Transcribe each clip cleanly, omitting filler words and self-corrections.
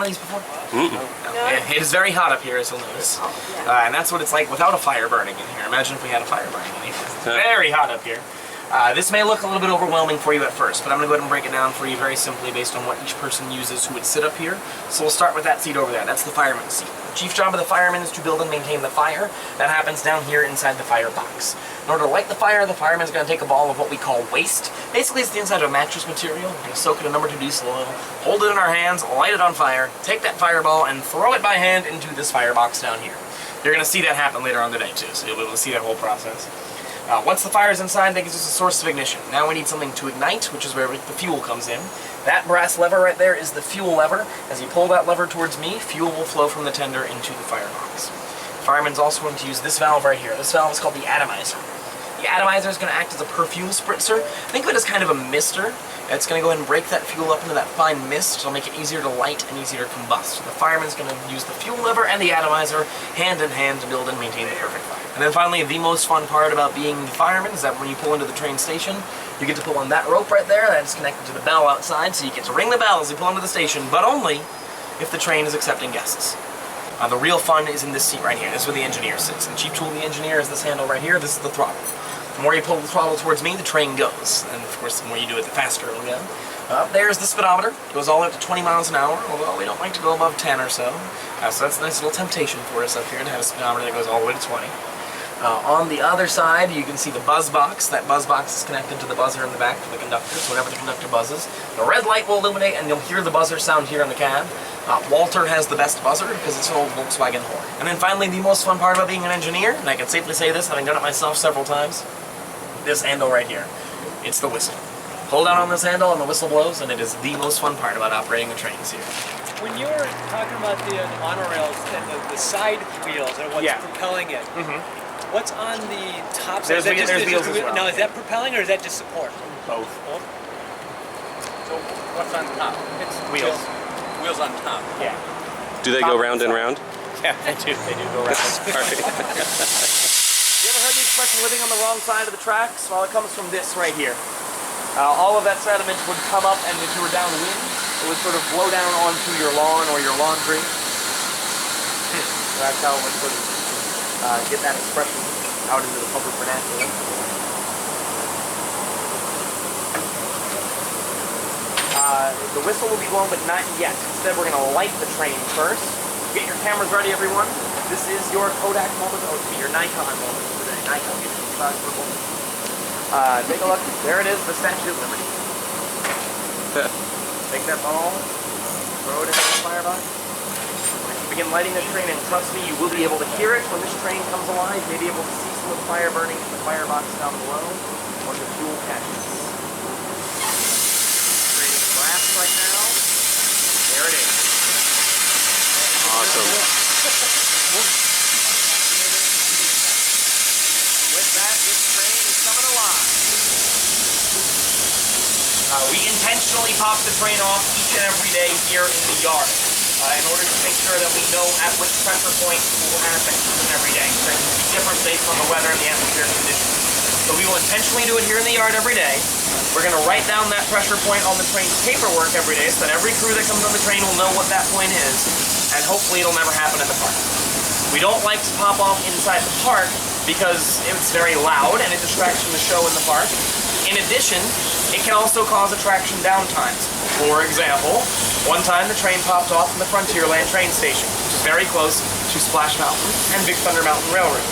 these before? It is very hot up here, as you'll notice. And that's what it's like without a fire burning in here. Imagine if we had a fire burning in here. It's very hot up here. This may look a little bit overwhelming for you at first, but I'm going to go ahead and break it down for you very simply based on what each person uses who would sit up here. So we'll start with that seat over there. That's the fireman's seat. The chief job of the fireman is to build and maintain the fire. That happens down here inside the firebox. In order to light the fireman's going to take a ball of what we call waste. Basically, it's the inside of a mattress material. We're going to soak it in number 2 diesel oil, hold it in our hands, light it on fire, take that fireball, and throw it by hand into this firebox down here. You're going to see that happen later on today, too, so you'll be able to see that whole process. Once the fire is inside, that gives us a source of ignition. Now we need something to ignite, which is where the fuel comes in. That brass lever right there is the fuel lever. As you pull that lever towards me, fuel will flow from the tender into the firebox. The fireman's also going to use this valve right here. This valve is called the atomizer. The atomizer is going to act as a perfume spritzer. Think of it as kind of a mister. It's going to go ahead and break that fuel up into that fine mist. It'll make it easier to light and easier to combust. So the fireman's going to use the fuel lever and the atomizer hand in hand to build and maintain the perfect fire. And then finally, the most fun part about being the fireman is that when you pull into the train station, you get to pull on that rope right there that's connected to the bell outside, so you get to ring the bell as you pull into the station, but only if the train is accepting guests. The real fun is in this seat right here. This is where the engineer sits. And the chief tool of the engineer is this handle right here. This is the throttle. The more you pull the throttle towards me, the train goes. And of course, the more you do it, the faster it'll go. There's the speedometer. It goes all the way up to 20 miles an hour, although we don't like to go above 10 or so. So that's a nice little temptation for us up here to have a speedometer that goes all the way to 20. On the other side, you can see the buzz box. That buzz box is connected to the buzzer in the back for the conductor, so whenever the conductor buzzes, the red light will illuminate and you'll hear the buzzer sound here in the cab. Walter has the best buzzer because it's an old Volkswagen horn. And then finally, the most fun part about being an engineer, and I can safely say this, having done it myself several times, this handle right here. It's the whistle. Pull down on this handle and the whistle blows, and it is the most fun part about operating the trains here. When you were talking about the monorails and the side wheels and what's propelling it, what's on the top side? There's wheels as well. Now, is that propelling or is that just support? Both. So what's on top? It's wheels. Wheels on top. Yeah. Do they go round and round? Yeah, they do. They do go round. Perfect. You ever heard the expression living on the wrong side of the tracks? Well, it comes from this right here. All of that sediment would come up, and if you were downwind, it would sort of blow down onto your lawn or your laundry. So that's how it would sort of get that expression out into the public vernacular. The whistle will be blown, but not yet. Instead, we're going to light the train first. Get your cameras ready, everyone. This is your Kodak moment, or your Nikon moment today. Nikon, get your photographer moment. Take a look. There it is, the Statue of Liberty. Take that ball, throw it into the firebox. Begin lighting this train, and trust me, you will be able to hear it when this train comes alive. You may be able to see some of the fire burning in the firebox down below, or the fuel catches. Train is brass right now. There it is. Awesome. With that, this train is coming alive. We intentionally pop the train off each and every day here in the yard in order to make sure that we know at which pressure point we will happen each and every day. So it can be different based on the weather and the atmospheric conditions. So we will intentionally do it here in the yard every day. We're going to write down that pressure point on the train's paperwork every day so that every crew that comes on the train will know what that point is, and hopefully it'll never happen in the park. We don't like to pop off inside the park because it's very loud and it distracts from the show in the park. In addition, it can also cause attraction downtimes. For example, one time the train popped off from the Frontierland train station, which is very close to Splash Mountain and Big Thunder Mountain Railroad.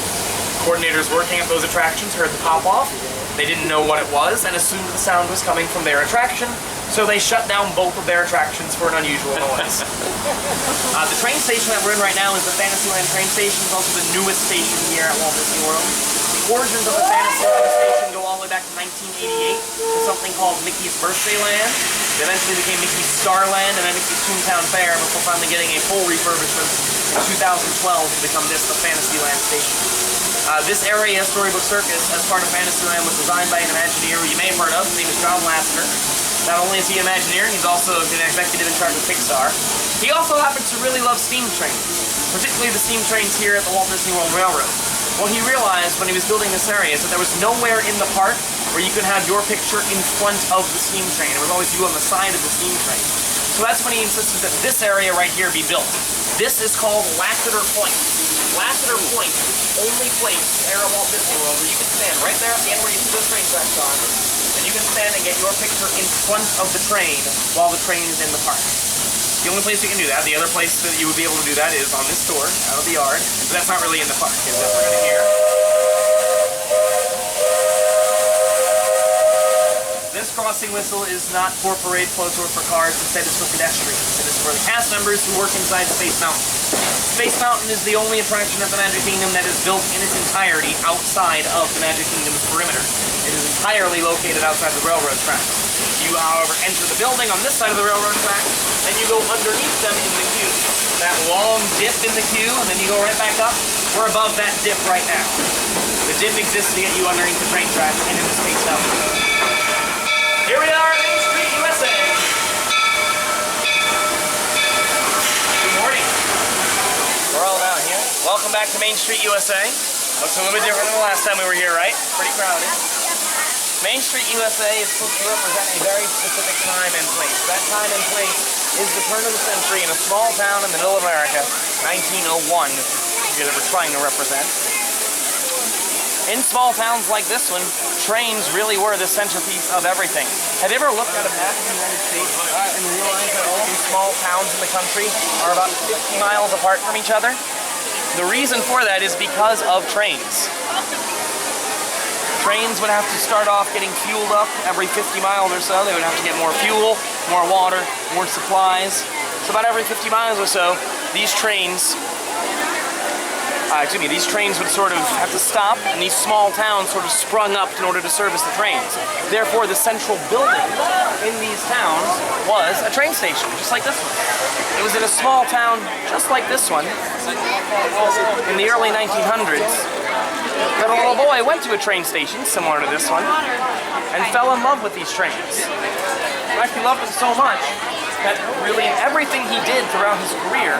Coordinators working at those attractions heard the pop-off. They didn't know what it was and assumed the sound was coming from their attraction, so they shut down both of their attractions for an unusual noise. The train station that we're in right now is the Fantasyland train station. It's also the newest station here at Walt Disney World. The origins of the Fantasyland station go all the way back to 1988 to something called Mickey's Birthday Land. It eventually became Mickey's Starland and then Mickey's Toontown Fair before finally getting a full refurbishment in 2012 to become this, the Fantasyland station. This area, Storybook Circus, as part of Fantasyland, was designed by an Imagineer who you may have heard of. His name is John Lasseter. Not only is he an Imagineer, he's also an executive in charge of Pixar. He also happens to really love steam trains, particularly the steam trains here at the Walt Disney World Railroad. Well, he realized when he was building this area that there was nowhere in the park where you could have your picture in front of the steam train. It was always you on the side of the steam train. So that's when he insisted that this area right here be built. This is called Lassiter Point. Lassiter Point is the only place there at Walt Disney World where you can stand right there at the end where you see those train tracks on, and you can stand and get your picture in front of the train while the train is in the park. The only place you can do that. The other place that you would be able to do that is on this tour, out of the yard. But that's not really in the park, is it? We're gonna hear. This crossing whistle is not for parade floats or for cars, instead it's for pedestrians. It is for the cast members who work inside Space Mountain. Space Mountain is the only attraction at the Magic Kingdom that is built in its entirety outside of the Magic Kingdom's perimeter. It is entirely located outside the railroad tracks. You, however, enter the building on this side of the railroad track, then you go underneath them in the queue. That long dip in the queue, and then you go right back up. We're above that dip right now. The dip exists to get you underneath the train track and into Space Mountain. Here we are at Main Street, USA. Good morning. We're all down here. Welcome back to Main Street, USA. Looks a little bit different than the last time we were here, right? Pretty crowded. Main Street, USA is supposed to represent a very specific time and place. That time and place is the turn of the century in a small town in the middle of America, 1901, that we're trying to represent. In small towns like this one, trains really were the centerpiece of everything. Have you ever looked at a map of the United States and realized that all these small towns in the country are about 50 miles apart from each other? The reason for that is because of trains. Trains would have to start off getting fueled up every 50 miles or so. They would have to get more fuel, more water, more supplies. So about every 50 miles or so, these trains would sort of have to stop, and these small towns sort of sprung up in order to service the trains. Therefore, the central building in these towns was a train station, just like this one. It was in a small town just like this one in the early 1900s that a little boy went to a train station similar to this one and fell in love with these trains. In fact, he loved them so much that really everything he did throughout his career,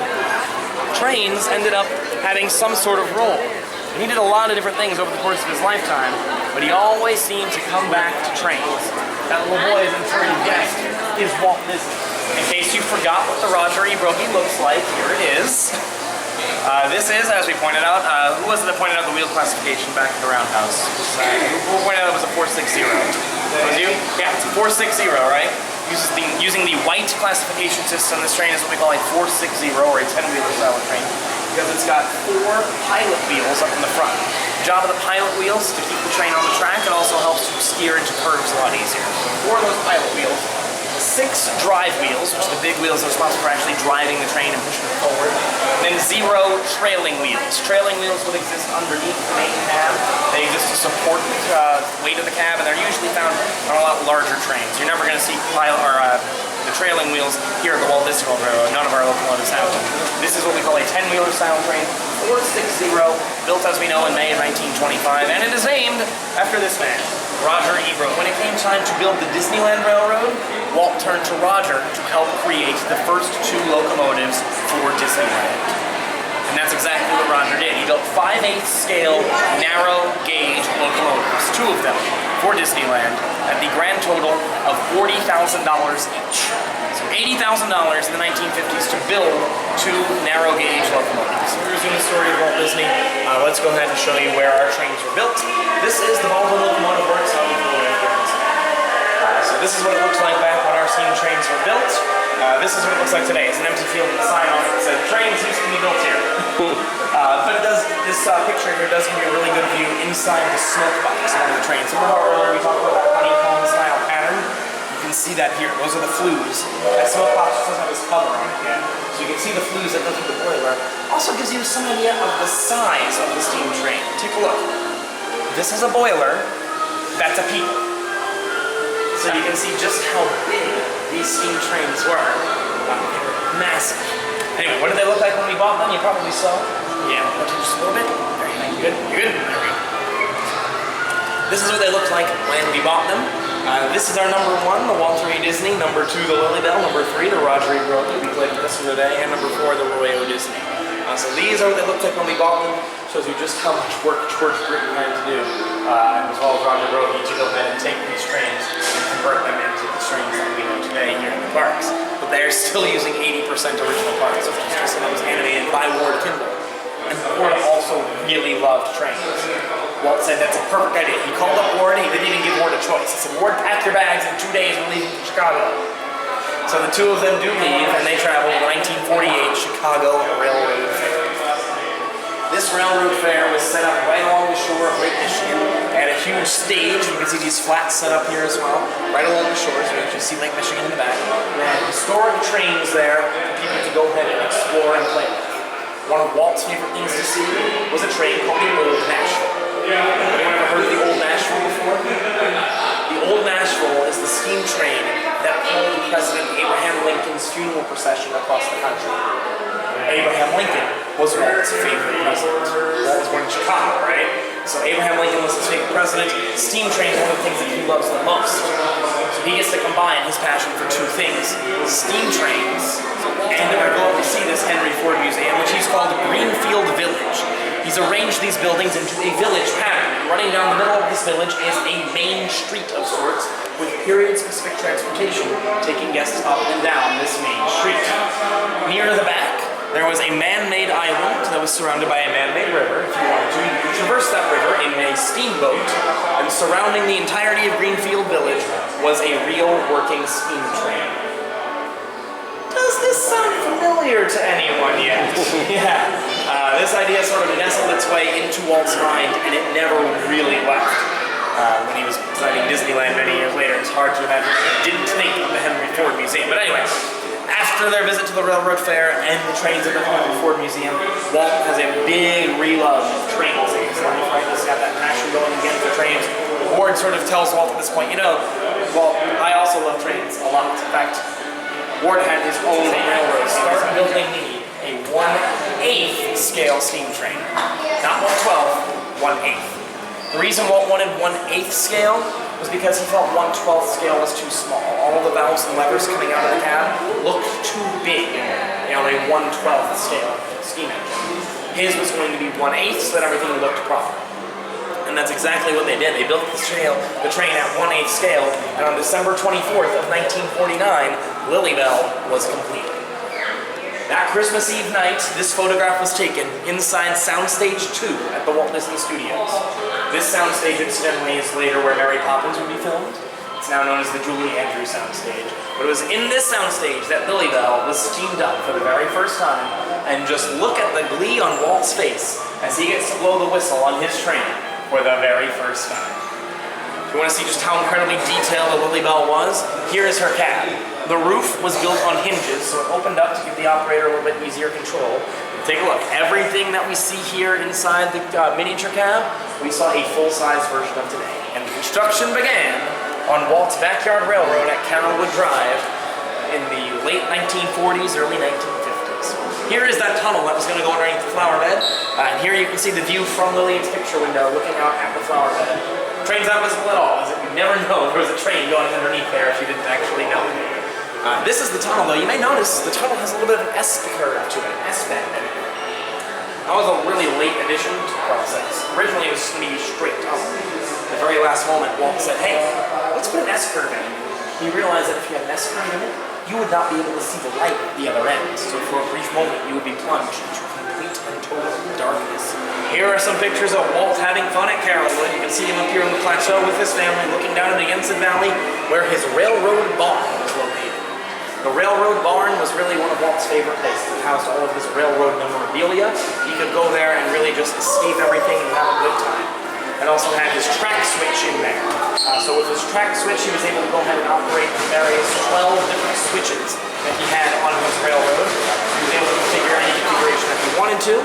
trains ended up having some sort of role. And he did a lot of different things over the course of his lifetime, but he always seemed to come back to trains. That little boy, as I'm sure you guessed, is Walt Disney. In case you forgot what the Roger E. Brogy looks like, here it is. This is, as we pointed out, who was it that pointed out the wheel classification back at the roundhouse? Who pointed out it was a 460? Was you? Yeah, it's a 460, right? Using the white classification system, this train is what we call a 460 or a 10-wheeler style train, because it's got 4 pilot wheels up in the front. The job of the pilot wheels is to keep the train on the track. It also helps to steer into curves a lot easier. So 4 of those pilot wheels, 6 drive wheels, which are the big wheels that are responsible for actually driving the train and pushing it forward, and then 0 trailing wheels. Trailing wheels would exist underneath the main cab. They exist to support the weight of the cab, and they're usually found on a lot larger trains. You're never going to see the trailing wheels here at the Walt Disney World Railroad. None of our locomotives have them. This is what we call a 10-wheeler style train, 460, built as we know in May of 1925, and it is named after this man, Roger E. Brogy. When it came time to build the Disneyland Railroad, Walt turned to Roger to help create the first 2 locomotives for Disneyland. And that's exactly what Roger did. He built 5/8 scale, narrow gauge locomotives, 2 of them, for Disneyland, at the grand total of $40,000 each. So $80,000 in the 1950s to build 2 narrow gauge locomotives. So here's the story of Walt Disney. Let's go ahead and show you where our trains were built. This is the Baldwin Locomotive Works out in Philadelphia. So this is what it looks like back when our steam trains were built. This is what it looks like today. It's an empty field with a sign on it that says, "Trains used to be built here." But this picture here does give you a really good view inside the smoke box on the train. So remember earlier we talked about that honeycomb style pattern? You can see that here. Those are the flues. That smoke box just doesn't have this cover on it yet. So you can see the flues that go through the boiler. Also gives you some idea of the size of the steam train. Take a look. This is a boiler. That's a peak. So you can see just how big these steam trains were. Massive. Anyway, what did they look like when we bought them? You probably saw. Yeah, just a little bit. Very nice. You good? You good? There we go. This is what they looked like when we bought them. This is our number 1, the Walter E. Disney. Number 2, the Lily Bell. Number 3, the Roger E. Brogy. We played with this one today. And number 4, the Roy O. Disney. So these are what they looked like when we bought them. Shows you just how much work George Britain had to do, as well as Roger Brogy, to go ahead and take these trains and convert them into the trains that we know today here in the parks. The but they're still using 80% original parts, which is just that was animated by Ward Kimball. And Ward also really loved trains. Walt said that's a perfect idea. He called up Ward, he didn't even give Ward a choice. He said, Ward, pack your bags, in 2 days we're leaving for Chicago. So the two of them do leave, and they travel to the 1948 Chicago Railroad Fair. This railroad fair was set up right along the shore of Lake Michigan. They had a huge stage. You can see these flats set up here as well, right along the shore, so you can see Lake Michigan in the back. They had historic trains there for people to go ahead and explore and play with. One of Walt's favorite things to see was a train called the Old Nashville. Anyone ever heard of the Old Nashville before? The Old Nashville is the steam train that pulled President Abraham Lincoln's funeral procession across the country. Abraham Lincoln was Walt's favorite president. Walt was born in Chicago, right? So Abraham Lincoln was his favorite president. Steam train is one of the things that he loves the most. So he gets to combine his passion for two things: steam trains, and they're going to go up to see this Henry Ford Museum, which he's called Greenfield Village. He's arranged these buildings into a village pattern. Running down the middle of this village is a main street of sorts with period-specific transportation taking guests up and down this main street. Near the back, there was a man-made island that was surrounded by a man-made river. If you wanted to, you could traverse that river in a steamboat, and surrounding the entirety of Greenfield Village was a real working steam train. Does this sound familiar to anyone yet? Yeah. This idea sort of nestled its way into Walt's mind, and it never really left. When he was designing Disneyland many years later, it's hard to imagine he didn't think of the Henry Ford Museum. But anyway, after their visit to the railroad fair and the trains at the Henry Ford Museum, Walt has a big re-love of trains. He's got that passion going again for trains. Ward sort of tells Walt at this point, you know, Walt, I also love trains a lot. In fact, Ward had his own railroad. Start building me a 1/8 scale steam train. Not 1/12, 1/8. The reason Walt wanted 1/8 scale was because he felt 1/12 scale was too small. All of the valves and levers coming out of the cab looked too big on a 1/12 scale steam engine. His was going to be 1/8 so that everything looked proper. And that's exactly what they did. They built the train at 1/8 scale, and on December 24th of 1949, Lilybell was completed. That Christmas Eve night, this photograph was taken inside Soundstage 2 at the Walt Disney Studios. This soundstage, incidentally, is later where Mary Poppins would be filmed. It's now known as the Julie Andrews soundstage. But it was in this soundstage that Lilybell was steamed up for the very first time, and just look at the glee on Walt's face as he gets to blow the whistle on his train for the very first time. If you want to see just how incredibly detailed the Lilybell was, here is her cab. The roof was built on hinges, so it opened up to give the operator a little bit easier control. Take a look. Everything that we see here inside the miniature cab, we saw a full-size version of today. And construction began on Walt's backyard railroad at Carrollwood Drive in the late 1940s, early 1950s. Here is that tunnel that was going to go underneath the flower bed. And here you can see the view from Lillian's picture window looking out at the flower bed. Train's not visible at all, as if you'd never know there was a train going underneath there if you didn't actually know. This is the tunnel, though. You may notice the tunnel has a little bit of an S-curve to it, an S-bend. That was a really late addition to the process. Originally, it was going to be a straight tunnel. At the very last moment, Walt said, hey, let's put an S-curve in. He realized that if you had an S-curve in it, you would not be able to see the light at the other end. So for a brief moment, you would be plunged into complete and total darkness. Here are some pictures of Walt having fun at Carrollwood. You can see him up here on the plateau with his family, looking down at the Yenson Valley, where his railroad barn was located. The railroad barn was really one of Walt's favorite places. It housed all of his railroad memorabilia. He could go there and really just escape everything and have a good time. It also had his track switch in there. So with his track switch, he was able to go ahead and operate the various 12 different switches that he had on his railroad. He was able to configure any configuration that he wanted to.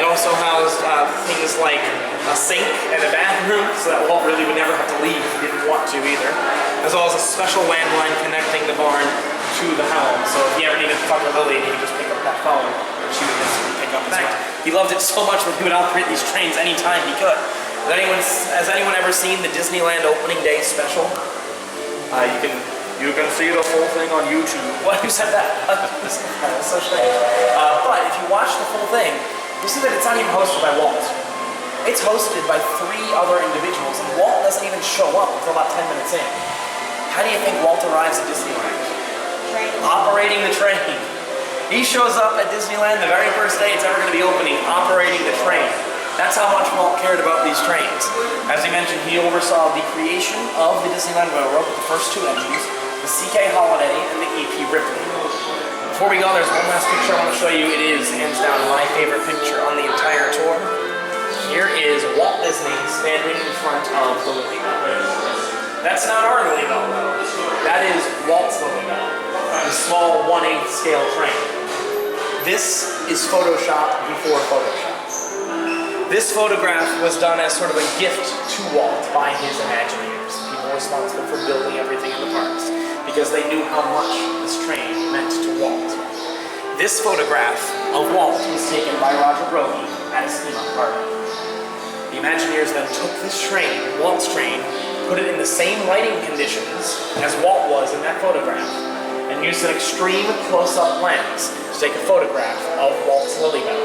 It also housed things like a sink and a bathroom, so that Walt really would never have to leave if he didn't want to either. As well as a special landline connecting the barn to the helm, so if he ever needed to talk to Lily, he could just pick up that phone, and she would instantly pick up. In fact, he loved it so much that he would operate these trains anytime he could. Has anyone ever seen the Disneyland opening day special? You can see the full thing on YouTube. What? Who said that? That's so strange. But if you watch the full thing, you'll see that it's not even hosted by Walt. It's hosted by 3 other individuals, and Walt doesn't even show up until about 10 minutes in. How do you think Walt arrives at Disneyland? Operating the train. He shows up at Disneyland the very first day it's ever going to be opening, operating the train. That's how much Walt cared about these trains. As he mentioned, he oversaw the creation of the Disneyland Railroad with the first two engines, the CK Holiday and the EP Ripley. Before we go, there's one last picture I want to show you. It is, hands down, my favorite picture on the entire tour. Here is Walt Disney standing in front of the Lily Bell. That's not our Lily Bell, though. That is Walt's Lily Bell, the small 1/8 scale train. This is Photoshop before Photoshop. This photograph was done as sort of a gift to Walt by his Imagineers, people responsible for building everything in the parks, because they knew how much this train meant to Walt. This photograph of Walt was taken by Roger Brody at a SEMA party. The Imagineers then took this train, Walt's train, put it in the same lighting conditions as Walt was in that photograph, and used an extreme close-up lens to take a photograph of Walt's Lily Bell.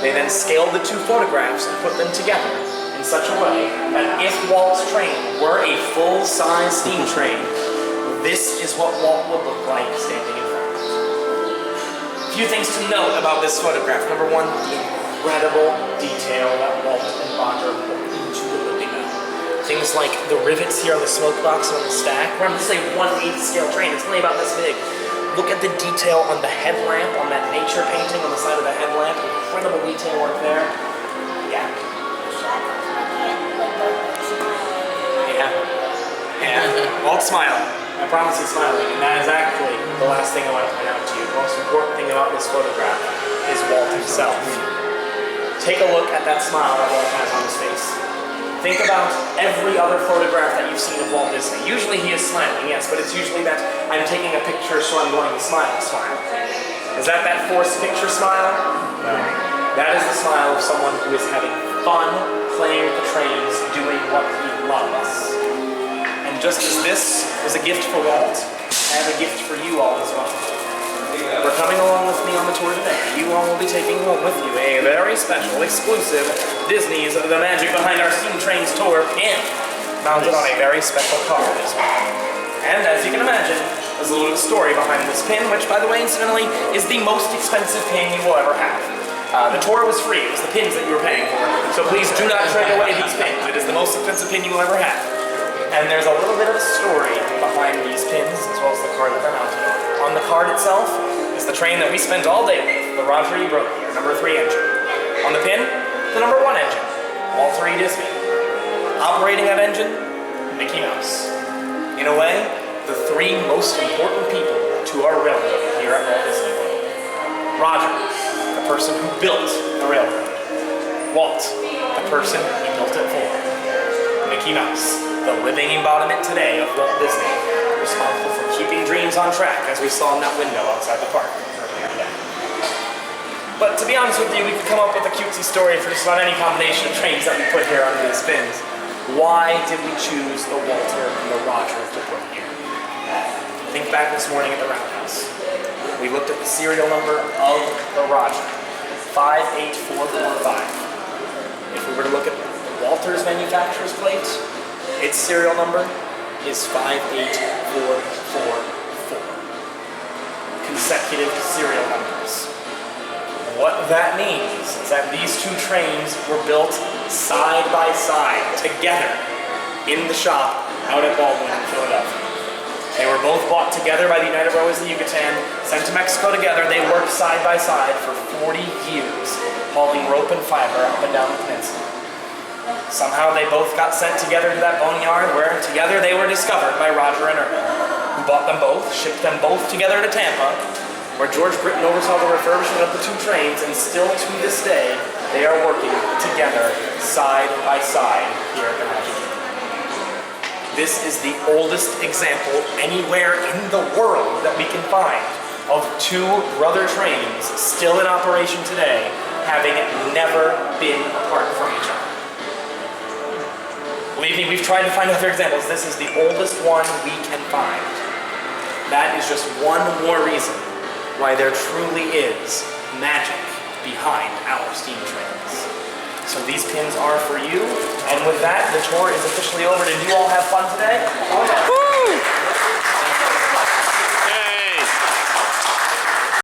They then scaled the two photographs and put them together in such a way that if Walt's train were a full-size steam train, this is what Walt would look like standing in front of it. A few things to note about this photograph. Number one, the incredible detail that Walt and Roger put into the Lily Bell. Things like the rivets here on the smoke box and on the stack. Remember, this is a 1/8 scale train. It's only about this big. Look at the detail on the headlamp, on that nature painting on the side of the headlamp. Incredible detail work there. Yeah. Yeah. Walt smiling. I promise he's smiling. And that is actually the last thing I want to point out to you. The most important thing about this photograph is Walt himself. Take a look at that smile that Walt has on his face. Think about every other photograph that you've seen of Walt Disney. Usually he is smiling, yes, but it's usually that I'm taking a picture so I'm going to smile. Is that forced picture smile? No. That is the smile of someone who is having fun, playing with the trains, doing what he loves. And just as this was a gift for Walt, I have a gift for you all as well. We're coming along with me on the tour today. You all will be taking home with you a very special, exclusive Disney's The Magic Behind Our Steam Trains tour pin, mounted on a very special card as well. And as you can imagine, there's a little story behind this pin, which, by the way, incidentally, is the most expensive pin you will ever have. The tour was free. It was the pins that you were paying for. So please do not trade away these pins. It is the most expensive pin you will ever have. And there's a little bit of a story behind these pins, as well as the card that they're mounted on. On the card itself is the train that we spent all day with, the Roger E. Brody, our number 3 engine. On the pin, the number 1 engine, Walter E. Disney. Operating that engine, Mickey Mouse. In a way, the 3 most important people to our railroad here at Walt Disney World. Roger, the person who built the railroad. Walt, the person he built it for. Mickey Mouse, the living embodiment today of Walt Disney, responsible for keeping dreams on track, as we saw in that window outside the park earlier today. But to be honest with you, we could come up with a cutesy story for just about any combination of trains that we put here under these pins. Why did we choose the Walter and the Roger to put here? Think back this morning at the roundhouse. We looked at the serial number of the Roger, 58445. If we were to look at Walter's manufacturer's plate, its serial number is 58444. Consecutive serial numbers. What that means is that these 2 trains were built side by side, together, in the shop out at Baldwin in Philadelphia. They were both bought together by the United Railways of Yucatan, sent to Mexico together. They worked side by side for 40 years, hauling rope and fiber up and down the peninsula. Somehow they both got sent together to that boneyard where together they were discovered by Roger and Irving, who bought them both, shipped them both together to Tampa, where George Britton oversaw the refurbishment of the 2 trains, and still to this day, they are working together side by side here at the Magic Kingdom. This is the oldest example anywhere in the world that we can find of 2 brother trains still in operation today, having never been apart from each other. Believe me, we've tried to find other examples. This is the oldest one we can find. That is just one more reason why there truly is magic behind our steam trains. So these pins are for you, and with that, the tour is officially over. Did you all have fun today?